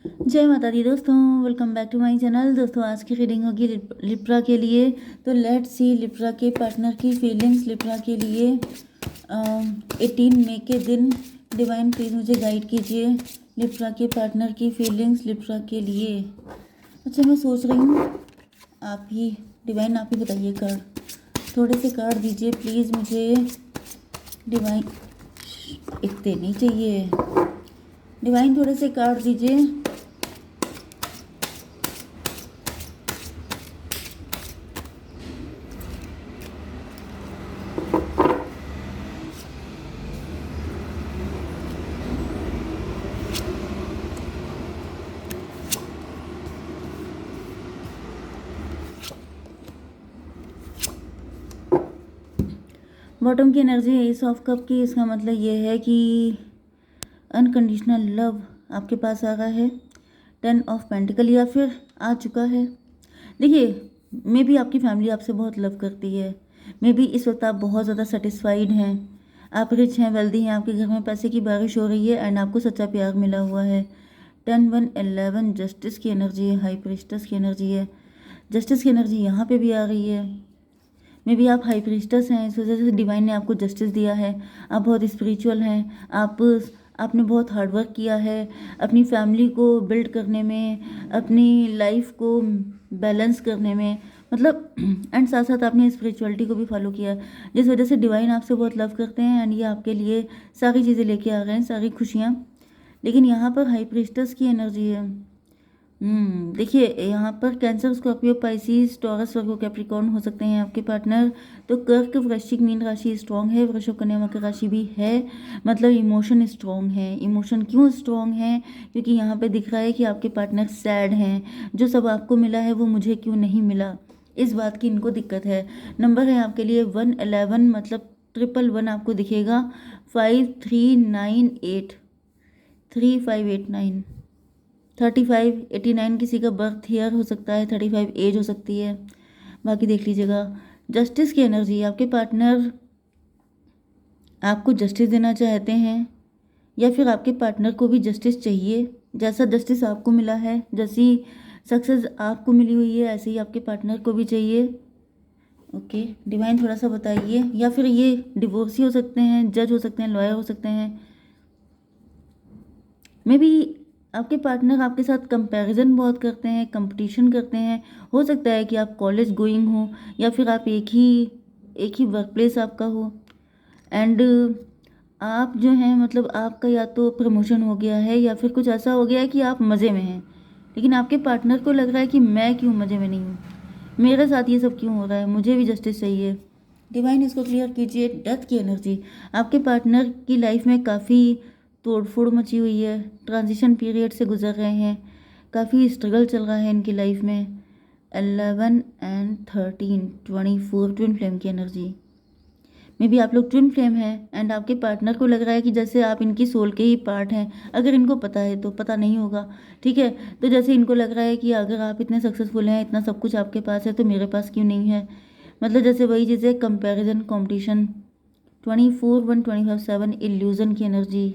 जय माता दी दोस्तों, welcome back to my channel. दोस्तों आज की रीडिंग होगी लिब्रा के लिए। तो लेट्स सी लिब्रा के पार्टनर की फीलिंग्स लिब्रा के लिए 18 मई के दिन। डिवाइन प्लीज़ मुझे गाइड कीजिए लिब्रा के पार्टनर की फीलिंग्स लिब्रा के लिए। अच्छा, मैं सोच रही हूँ आप ही डिवाइन आप ही बताइए। कार्ड थोड़े से कार्ड दीजिए प्लीज़ मुझे। डिवाइन इतने नहीं चाहिए। डिवाइन थोड़े से कार्ड दीजिए। बॉटम की एनर्जी है एस ऑफ कप की। इसका मतलब ये है कि अनकंडीशनल लव आपके पास आ रहा है। 10 ऑफ पेंटिकल या फिर आ चुका है। देखिए, मे बी आपकी फैमिली आपसे बहुत लव करती है। मे बी इस वक्त आप बहुत ज़्यादा सेटिस्फाइड हैं। आप रिच हैं, वेल्दी हैं, आपके घर में पैसे की बारिश हो रही है एंड आपको सच्चा प्यार मिला हुआ है। 10 1 11 जस्टिस की एनर्जी है, हाई प्रीस्टस की एनर्जी है। जस्टिस की एनर्जी यहाँ पे भी आ रही है। मे बी आप हाई प्रीस्टस हैं, इस वजह से डिवाइन ने आपको जस्टिस दिया है। आप बहुत स्पिरिचुअल हैं। आपने बहुत हार्ड वर्क किया है अपनी फैमिली को बिल्ड करने में, अपनी लाइफ को बैलेंस करने में, मतलब एंड साथ साथ आपने स्पिरिचुअलिटी को भी फॉलो किया, जिस वजह से डिवाइन आपसे बहुत लव करते हैं एंड ये आपके लिए सारी चीज़ें लेके आ गए हैं, सारी खुशियाँ। लेकिन यहाँ पर हाई प्रीस्टस की एनर्जी है। देखिए, यहाँ पर कैंसर, स्कॉर्पियो, पाइसिस, टॉरस, वर्गो, कैप्रिकॉर्न हो सकते हैं आपके पार्टनर। तो कर्क, वृश्चिक, मीन राशि स्ट्रॉन्ग है। वृषभ, कन्या, मकर राशि भी है। मतलब इमोशन स्ट्रॉन्ग है। इमोशन क्यों स्ट्रॉन्ग है? क्योंकि यहाँ पे दिख रहा है कि आपके पार्टनर सैड हैं। जो सब आपको मिला है वो मुझे क्यों नहीं मिला, इस बात की इनको दिक्कत है। नंबर है आपके लिए 111, मतलब 111 आपको दिखेगा। 5398, 3589, 3589 किसी का बर्थ ईयर हो सकता है, 35 एज हो सकती है। बाकी देख लीजिएगा। जस्टिस की एनर्जी, आपके पार्टनर आपको जस्टिस देना चाहते हैं या फिर आपके पार्टनर को भी जस्टिस चाहिए। जैसा जस्टिस आपको मिला है, जैसी सक्सेस आपको मिली हुई है, ऐसे ही आपके पार्टनर को भी चाहिए। ओके, डिवाइन थोड़ा सा बताइए। या फिर ये डिवोर्सी हो सकते हैं, जज हो सकते हैं, लॉयर हो सकते हैं। मे बी आपके पार्टनर आपके साथ कंपैरिजन बहुत करते हैं, कंपटीशन करते हैं। हो सकता है कि आप कॉलेज गोइंग हो या फिर आप एक ही वर्क प्लेस आपका हो एंड आप जो हैं, मतलब आपका या तो प्रमोशन हो गया है या फिर कुछ ऐसा हो गया है कि आप मज़े में हैं। लेकिन आपके पार्टनर को लग रहा है कि मैं क्यों मज़े में नहीं हूँ, मेरे साथ ये सब क्यों हो रहा है, मुझे भी जस्टिस चाहिए। डिवाइन इसको क्लियर कीजिए। डेथ की एनर्जी, आपके पार्टनर की लाइफ में काफ़ी तोड़फोड़ मची हुई है, ट्रांजिशन पीरियड से गुजर रहे हैं, काफ़ी स्ट्रगल चल रहा है इनकी लाइफ में। 11 एंड 13 24 ट्विन फ्लेम की एनर्जी। मे बी आप लोग ट्विन फ्लेम हैं एंड आपके पार्टनर को लग रहा है कि जैसे आप इनकी सोल के ही पार्ट हैं। अगर इनको पता है तो, पता नहीं होगा, ठीक है। तो जैसे इनको लग रहा है कि अगर आप इतने सक्सेसफुल हैं, इतना सब कुछ आपके पास है, तो मेरे पास क्यों नहीं है। मतलब जैसे वही चीज़ें, कंपैरिजन, कंपटीशन। 24 1 25 7 इल्यूजन की एनर्जी।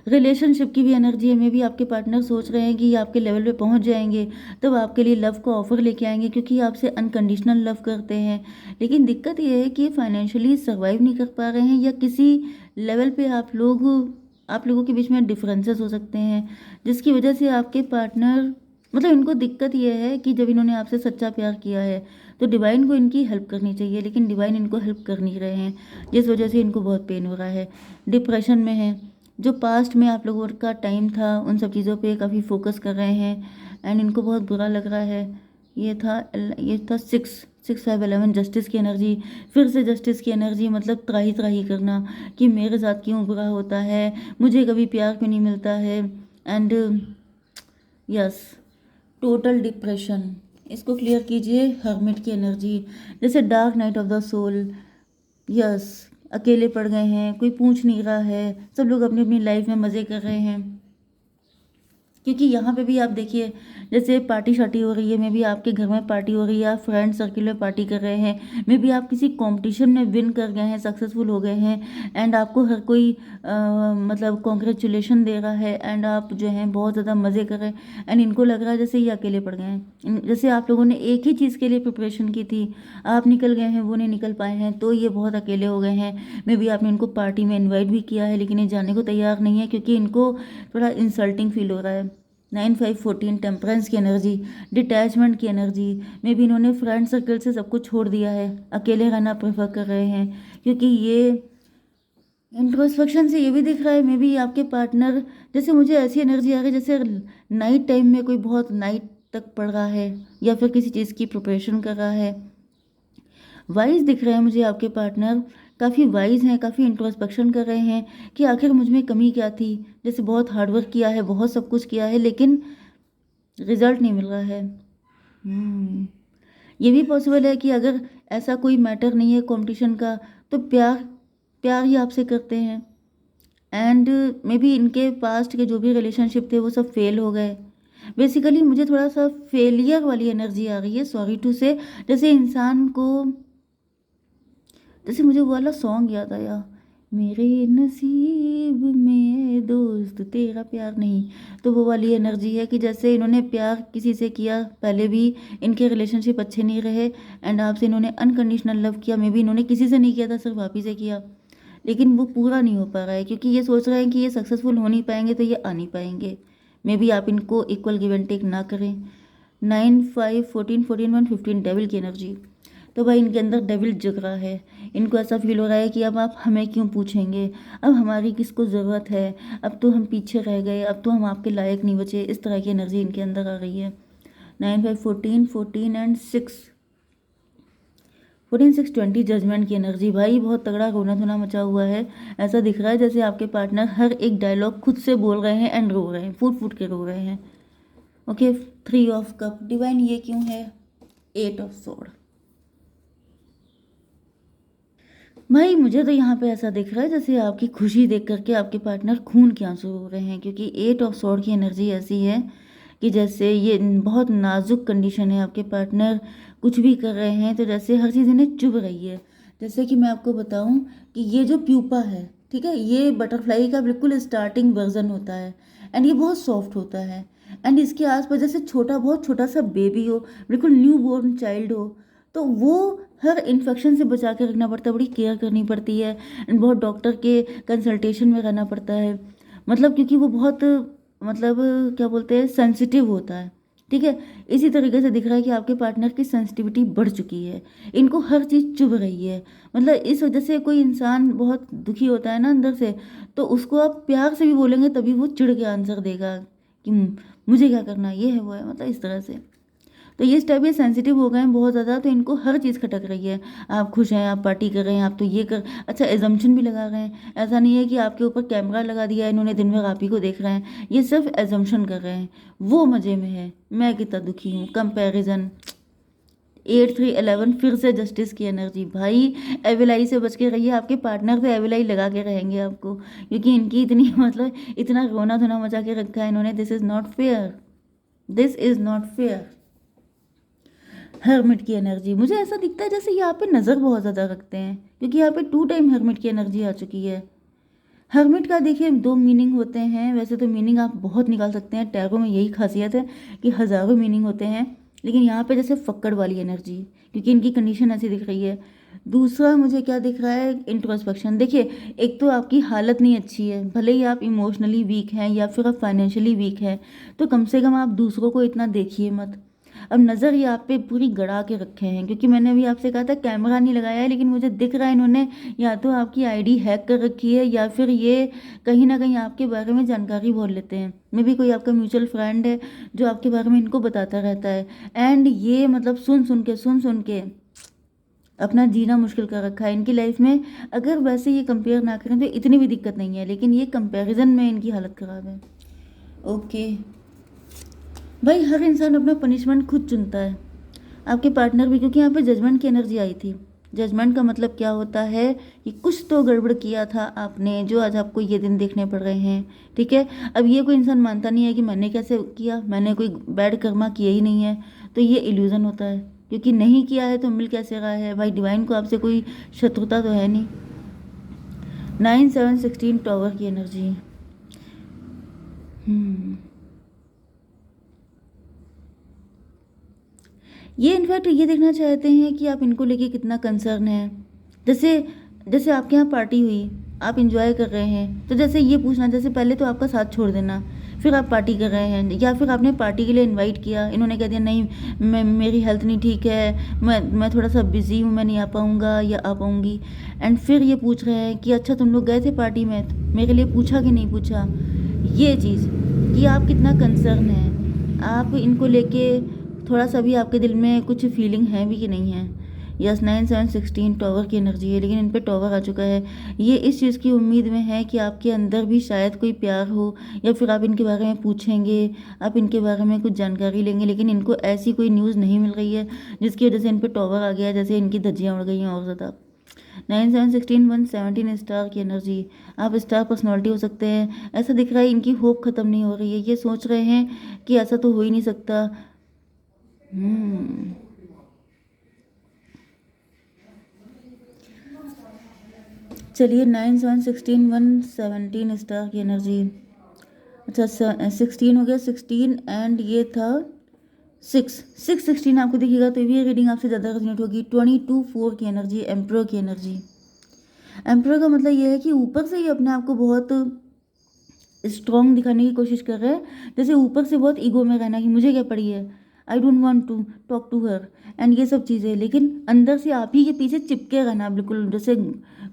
रिलेशनशिप की भी एनर्जी है। मे भी आपके पार्टनर सोच रहे हैं कि ये आपके लेवल पे पहुंच जाएंगे तब आपके लिए लव का ऑफर लेके आएंगे, क्योंकि आपसे अनकंडीशनल लव करते हैं। लेकिन दिक्कत ये है कि ये फाइनेंशियली सर्वाइव नहीं कर पा रहे हैं, या किसी लेवल पे आप लोगों के बीच में डिफरेंसेस हो सकते हैं, जिसकी वजह से आपके पार्टनर, मतलब इनको दिक्कत यह है कि जब इन्होंने आपसे सच्चा प्यार किया है तो डिवाइन को इनकी हेल्प करनी चाहिए, लेकिन डिवाइन इनको हेल्प कर नहीं रहे हैं, जिस वजह से इनको बहुत पेन हो रहा है, डिप्रेशन में है। जो पास्ट में आप लोगों का टाइम था उन सब चीज़ों पे काफ़ी फोकस कर रहे हैं एंड इनको बहुत बुरा लग रहा है। ये था 6 6 5 11 जस्टिस की एनर्जी। फिर से जस्टिस की एनर्जी, मतलब त्राही त्राही करना कि मेरे साथ क्यों बुरा होता है, मुझे कभी प्यार क्यों नहीं मिलता है एंड यस, टोटल डिप्रेशन। इसको क्लियर कीजिए। हर्मिट की एनर्जी, जैसे dark night of the soul. Yes, अकेले पड़ गए हैं, कोई पूछ नहीं रहा है, सब लोग अपनी अपनी लाइफ में मज़े कर रहे हैं। क्योंकि यहाँ पे भी आप देखिए, जैसे पार्टी शार्टी हो रही है, मे बी आपके घर में पार्टी हो रही है, आप फ्रेंड सर्किल में पार्टी कर रहे हैं, मे बी आप किसी कंपटीशन में विन कर गए हैं, सक्सेसफुल हो गए हैं, एंड आपको हर कोई मतलब कॉन्ग्रेचुलेशन दे रहा है, एंड आप जो है बहुत ज़्यादा मज़े कर रहे हैं, एंड इनको लग रहा है जैसे ये अकेले पड़ गए हैं। जैसे आप लोगों ने एक ही चीज़ के लिए प्रिपरेशन की थी, आप निकल गए हैं, वो नहीं निकल पाए हैं, तो ये बहुत अकेले हो गए हैं। मे बी आपने इनको पार्टी में इन्वाइट भी किया है, लेकिन ये जाने को तैयार नहीं है, क्योंकि इनको थोड़ा इंसल्टिंग फील हो रहा है। 9 5 14 टेम्परेंस की एनर्जी, डिटैचमेंट की एनर्जी, मे बी इन्होंने फ्रेंड सर्कल से सब कुछ छोड़ दिया है, अकेले रहना प्रेफर कर रहे हैं, क्योंकि ये इंट्रोस्पेक्शन से ये भी दिख रहा है, मे बी आपके पार्टनर, जैसे मुझे ऐसी एनर्जी आ रही है जैसे नाइट टाइम में कोई बहुत नाइट तक पढ़ रहा है, या फिर किसी चीज़ की प्रिपरेशन कर रहा है। वाइज दिख रहे हैं मुझे आपके पार्टनर, काफ़ी वाइज हैं, काफ़ी इंट्रोस्पेक्शन कर रहे हैं कि आखिर मुझ में कमी क्या थी। जैसे बहुत हार्डवर्क किया है, बहुत सब कुछ किया है, लेकिन रिजल्ट नहीं मिल रहा है। ये भी पॉसिबल है कि अगर ऐसा कोई मैटर नहीं है कंपटीशन का, तो प्यार प्यार ही आपसे करते हैं, एंड मे बी इनके पास्ट के जो भी रिलेशनशिप थे वो सब फेल हो गए। बेसिकली मुझे थोड़ा सा फेलियर वाली एनर्जी आ रही है, सॉरी टू से। जैसे इंसान को, जैसे मुझे वो वाला सॉन्ग याद आया, मेरे नसीब में दोस्त तेरा प्यार नहीं, तो वो वाली एनर्जी है कि जैसे इन्होंने प्यार किसी से किया पहले भी, इनके रिलेशनशिप अच्छे नहीं रहे, एंड आपसे इन्होंने अनकंडीशनल लव किया, मे बी इन्होंने किसी से नहीं किया था, सिर्फ आप ही से किया, लेकिन वो पूरा नहीं हो पा रहा है, क्योंकि ये सोच रहे हैं कि ये सक्सेसफुल हो नहीं पाएंगे तो ये आ नहीं पाएंगे। मे बी आप इनको इक्वल गिव एंड टेक ना करें। 9 5 14 14 1 15 डेविल की एनर्जी, तो भाई इनके अंदर डेविल जग रहा है। इनको ऐसा फील हो रहा है कि अब आप हमें क्यों पूछेंगे, अब हमारी किसको ज़रूरत है, अब तो हम पीछे रह गए, अब तो हम आपके लायक नहीं बचे। इस तरह की एनर्जी इनके अंदर आ रही है। 9 5 14 14 एंड 6 14 6 20 जजमेंट की एनर्जी, भाई बहुत तगड़ा रोना धोना मचा हुआ है। ऐसा दिख रहा है जैसे आपके पार्टनर हर एक डायलॉग खुद से बोल रहे हैं एंड रो रहे हैं, फूट फूट के रो रहे हैं। ओके, 3 ऑफ कप डिवाइन, ये क्यों है? 8 ऑफ सोर्ड। भाई मुझे तो यहाँ पे ऐसा दिख रहा है जैसे आपकी खुशी देख करके आपके पार्टनर खून के आंसू रो रहे हैं, क्योंकि 8 ऑफ सोर्ड की एनर्जी ऐसी है कि जैसे ये बहुत नाजुक कंडीशन है, आपके पार्टनर कुछ भी कर रहे हैं तो जैसे हर चीज़ इन्हें चुभ रही है। जैसे कि मैं आपको बताऊं कि ये जो प्यूपा है, ठीक है, ये बटरफ्लाई का बिल्कुल स्टार्टिंग वर्जन होता है, एंड ये बहुत सॉफ्ट होता है, एंड इसके आसपास जैसे छोटा, बहुत छोटा सा बेबी हो, बिल्कुल न्यू बोर्न चाइल्ड हो, तो वो हर इन्फेक्शन से बचा के रखना पड़ता है, बड़ी केयर करनी पड़ती है, एंड बहुत डॉक्टर के कंसल्टेशन में रहना पड़ता है, मतलब क्योंकि वो बहुत, मतलब क्या बोलते हैं, सेंसिटिव होता है, ठीक है। इसी तरीके से दिख रहा है कि आपके पार्टनर की सेंसिटिविटी बढ़ चुकी है, इनको हर चीज़ चुभ रही है। मतलब इस वजह से कोई इंसान बहुत दुखी होता है ना अंदर से, तो उसको आप प्यार से भी बोलेंगे तभी वो चिढ़ के आंसर देगा कि मुझे क्या करना, ये है वो है, मतलब इस तरह से। तो ये टाइप ये सेंसिटिव हो गए हैं बहुत ज़्यादा, तो इनको हर चीज़ खटक रही है। आप खुश हैं, आप पार्टी कर रहे हैं, आप तो ये कर, अच्छा एजम्पशन भी लगा रहे हैं। ऐसा नहीं है कि आपके ऊपर कैमरा लगा दिया है इन्होंने, दिन भर आप ही को देख रहे हैं, ये सिर्फ एजम्पशन कर रहे हैं। वो मज़े में है, मैं कितना दुखी हूँ। कंपेरिजन, 8 3 11 फिर से जस्टिस की एनर्जी, भाई एविलाई से बच के रहिए, आपके पार्टनर पे एविलाई लगा के रहेंगे आपको, क्योंकि इनकी इतनी मतलब इतना रोना धोना मचा के रखा है इन्होंने। This is not fair, this is not fair. Hermit की एनर्जी, मुझे ऐसा दिखता है जैसे यहाँ पे नज़र बहुत ज़्यादा रखते हैं, क्योंकि यहाँ पे 2 टाइम हर्मिट की एनर्जी आ चुकी है। हर्मिट का देखिए 2 मीनिंग होते हैं, वैसे तो मीनिंग आप बहुत निकाल सकते हैं, टैरो में यही खासियत है कि हज़ारों मीनिंग होते हैं, लेकिन यहाँ पे जैसे फक्कड़ वाली एनर्जी, क्योंकि इनकी कंडीशन ऐसी दिख रही है। दूसरा मुझे क्या दिख रहा है, इंट्रोस्पेक्शन। देखिए एक तो आपकी हालत नहीं अच्छी है, भले ही आप इमोशनली वीक हैं या फिर आप फाइनेंशियली वीक हैं, तो कम से कम आप दूसरों को इतना देखिए मत। अब नज़र ये आप पे पूरी गड़ा के रखे हैं, क्योंकि मैंने अभी आपसे कहा था कैमरा नहीं लगाया है, लेकिन मुझे दिख रहा है इन्होंने या तो आपकी आईडी हैक कर रखी है, या फिर ये कहीं ना कहीं आपके बारे में जानकारी बहुत लेते हैं। मे भी कोई आपका म्यूचुअल फ्रेंड है जो आपके बारे में इनको बताता रहता है, एंड ये मतलब सुन सुन के अपना जीना मुश्किल कर रखा है इनकी लाइफ में। अगर वैसे ये कंपेयर ना करें तो इतनी भी दिक्कत नहीं है, लेकिन ये कंपैरिजन में इनकी हालत ख़राब है। ओके भाई, हर इंसान अपना पनिशमेंट खुद चुनता है, आपके पार्टनर भी, क्योंकि यहाँ पे जजमेंट की एनर्जी आई थी। जजमेंट का मतलब क्या होता है कि कुछ तो गड़बड़ किया था आपने, जो आज आपको ये दिन देखने पड़ रहे हैं। ठीक है, अब ये कोई इंसान मानता नहीं है कि मैंने कैसे किया, मैंने कोई बैड कर्मा किया ही नहीं है, तो ये इल्यूज़न होता है, क्योंकि नहीं किया है तो मिल कैसे रहा है भाई। डिवाइन को आपसे कोई शत्रुता तो है नहीं। 9 7 16 टॉवर की एनर्जी। ये इनफैक्ट ये देखना चाहते हैं कि आप इनको लेके कितना कंसर्न है। जैसे जैसे आपके यहाँ पार्टी हुई, आप इंजॉय कर रहे हैं, तो जैसे ये पूछना, जैसे पहले तो आपका साथ छोड़ देना, फिर आप पार्टी कर रहे हैं, या फिर आपने पार्टी के लिए इनवाइट किया, इन्होंने कह दिया नहीं मेरी हेल्थ नहीं ठीक है, मैं थोड़ा सा बिजी हूँ, मैं नहीं आ पाऊँगा या आ पाऊँगी। एंड फिर ये पूछ रहे हैं कि अच्छा तुम लोग गए थे पार्टी में, तो मेरे लिए पूछा कि नहीं पूछा। ये चीज़ कि आप कितना कंसर्न है, आप इनको लेके थोड़ा सा भी आपके दिल में कुछ फीलिंग है भी कि नहीं है। यस, 9 7 16 टॉवर की एनर्जी है, लेकिन इन पे टॉवर आ चुका है। ये इस चीज़ की उम्मीद में है कि आपके अंदर भी शायद कोई प्यार हो, या फिर आप इनके बारे में पूछेंगे, आप इनके बारे में कुछ जानकारी लेंगे, लेकिन इनको ऐसी कोई न्यूज़ नहीं मिल रही है जिसकी वजह से इन पे टॉवर आ गया, जैसे इनकी धज्जियाँ उड़ गई हैं और ज़्यादा। 9 7 16 117 स्टार की एनर्जी। आप स्टार पर्सनालिटी हो सकते हैं। ऐसा दिख रहा है इनकी होप ख़त्म नहीं हो रही है, ये सोच रहे हैं कि ऐसा तो हो ही नहीं सकता। चलिए, 9 7 16 117 स्टार की एनर्जी। अच्छा, 16 हो गया, 16 एंड ये था 6 आपको दिखेगा, तो ये रीडिंग आपसे ज़्यादा रेजोनेट होगी। 22 4 की एनर्जी, एम्परर की एनर्जी। एम्परर का मतलब ये है कि ऊपर से ही अपने आप को बहुत स्ट्रॉन्ग दिखाने की कोशिश कर रहे हैं, जैसे ऊपर से बहुत ईगो में रहना कि मुझे क्या पड़ी है, I don't want to talk to her and ये सब चीज़ें, लेकिन अंदर से आप ही के पीछे चिपके रहना, बिल्कुल जैसे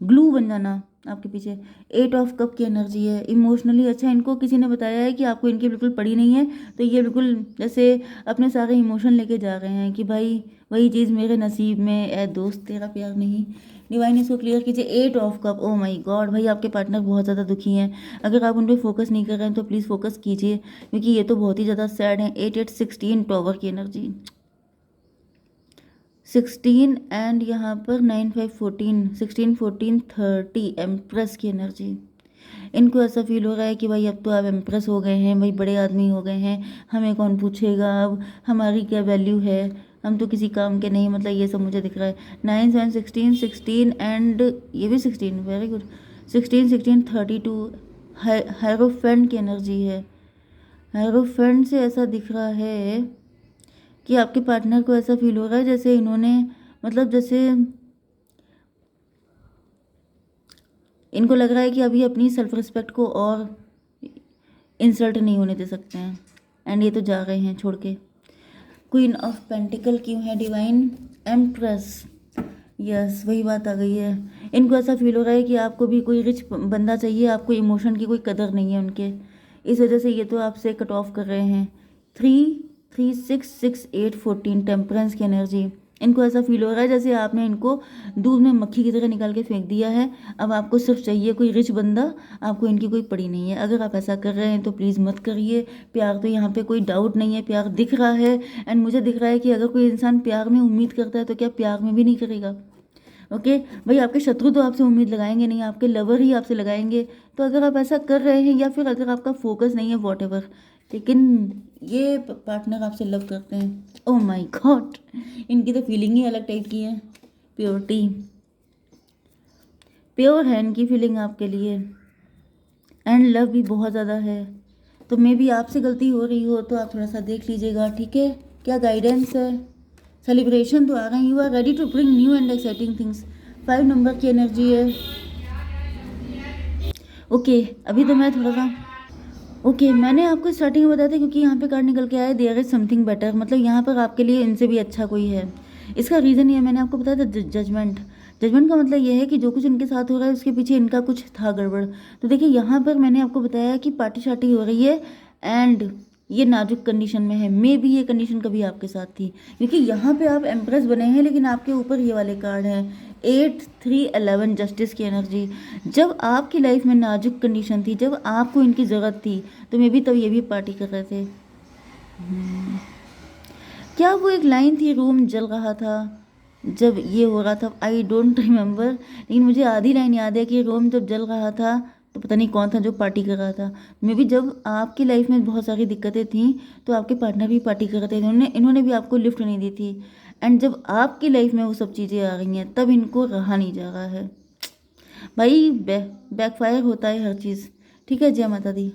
ग्लू बन जाना आपके पीछे। 8 ऑफ कप की एनर्जी है, इमोशनली अच्छा इनको किसी ने बताया है कि आपको इनकी बिल्कुल पड़ी नहीं है, तो ये बिल्कुल जैसे अपने सारे इमोशन लेके जा रहे हैं कि भाई वही चीज़ मेरे नसीब में, ए दोस्त तेरा प्यार नहीं। डिवाइन इसको क्लियर कीजिए। 8 of cup, oh my God, भाई आपके पार्टनर बहुत ज़्यादा दुखी हैं। अगर आप उन पर फोकस नहीं कर रहे हैं तो प्लीज़ फोकस कीजिए, क्योंकि ये तो बहुत ही ज़्यादा सैड हैं। 8 8 16 टॉवर की एनर्जी, 16 एंड यहाँ पर 9 5 14 16 14 30 एम्प्रेस की एनर्जी। इनको ऐसा फील हो रहा है कि भाई अब तो आप एम्प्रेस हो गए हैं, भाई बड़े आदमी हो गए हैं, हमें कौन पूछेगा, अब हमारी क्या वैल्यू है, हम तो किसी काम के नहीं, मतलब ये सब मुझे दिख रहा है। 9 7 16 16 एंड ये भी 16, वेरी गुड। 16 16 32 हायरोफेंट की एनर्जी है। हायरोफेंट से ऐसा दिख रहा है कि आपके पार्टनर को ऐसा फील हो रहा है जैसे इन्होंने, मतलब जैसे इनको लग रहा है कि अभी अपनी सेल्फ रिस्पेक्ट को और इंसल्ट नहीं होने दे सकते हैं, एंड ये तो जा रहे हैं छोड़ के। क्वीन ऑफ पेंटिकल क्यों है डिवाइन? एम्प्रेस, यस वही बात आ गई है। इनको ऐसा फील हो रहा है कि आपको भी कोई रिच बंदा चाहिए, आपको इमोशन की कोई कदर नहीं है उनके, इस वजह से ये तो आपसे कट ऑफ कर रहे हैं। 3 3 6 6 8 14 टेम्परेंस की एनर्जी। इनको ऐसा फील हो रहा है जैसे आपने इनको दूध में मक्खी की तरह निकाल के फेंक दिया है, अब आपको सिर्फ चाहिए कोई रिच बंदा, आपको इनकी कोई पड़ी नहीं है। अगर आप ऐसा कर रहे हैं तो प्लीज़ मत करिए। प्यार तो यहाँ पे कोई डाउट नहीं है, प्यार दिख रहा है, एंड मुझे दिख रहा है कि अगर कोई इंसान प्यार में उम्मीद करता है तो क्या प्यार में भी नहीं करेगा? ओके भाई, आपके शत्रु तो आपसे उम्मीद लगाएंगे नहीं, आपके लवर ही आपसे लगाएंगे। तो अगर आप ऐसा कर रहे हैं, या फिर अगर आपका फोकस नहीं है, वॉट एवर, लेकिन ये पार्टनर आपसे लव करते हैं। ओह माय गॉड, इनकी तो फीलिंग ही अलग टाइप की है। प्योरिटी, प्योर है इनकी फीलिंग आपके लिए, एंड लव भी बहुत ज़्यादा है। तो मे भी आपसे गलती हो रही हो तो आप थोड़ा सा देख लीजिएगा, ठीक है? क्या गाइडेंस है? सेलिब्रेशन तो आ रहे हैं, you are ready to bring new and exciting things. 5 number की एनर्जी है। ओके, अभी तो मैं थोड़ा सा मैंने आपको स्टार्टिंग में बताया था, क्योंकि यहाँ पे कार्ड निकल के आया देयर इज समथिंग बेटर, मतलब यहाँ पर आपके लिए इनसे भी अच्छा कोई है। इसका रीज़न ये मैंने आपको बताया था, जजमेंट। जजमेंट का मतलब ये है कि जो कुछ इनके साथ हो रहा है उसके पीछे इनका कुछ था गड़बड़। तो देखिए, यहाँ पर मैंने आपको बताया कि पार्टी शार्टी हो रही है, एंड ये नाजुक कंडीशन में है। मे भी ये कंडीशन कभी आपके साथ थी, क्योंकि यहाँ पे आप एम्प्रेस बने हैं, लेकिन आपके ऊपर ये वाले कार्ड हैं 8 3 11 जस्टिस की एनर्जी। जब आपकी लाइफ में नाजुक कंडीशन थी, जब आपको इनकी ज़रूरत थी, तो मे भी तब ये भी पार्टी कर रहे थे। क्या वो एक लाइन थी, रूम जल रहा था, जब ये हो रहा था, आई डोंट रिमेंबर, लेकिन मुझे आधी लाइन याद है कि रोम जब जल रहा था तो पता नहीं कौन था जो पार्टी कर रहा था। मे बी जब आपकी लाइफ में बहुत सारी दिक्कतें थीं तो आपके पार्टनर भी पार्टी कर रहे थे, इन्होंने भी आपको लिफ्ट नहीं दी थी। एंड जब आपकी लाइफ में वो सब चीज़ें आ रही हैं तब इनको रहा नहीं जा रहा है। भाई बैकफायर होता है हर चीज़। ठीक है, जय माता दी।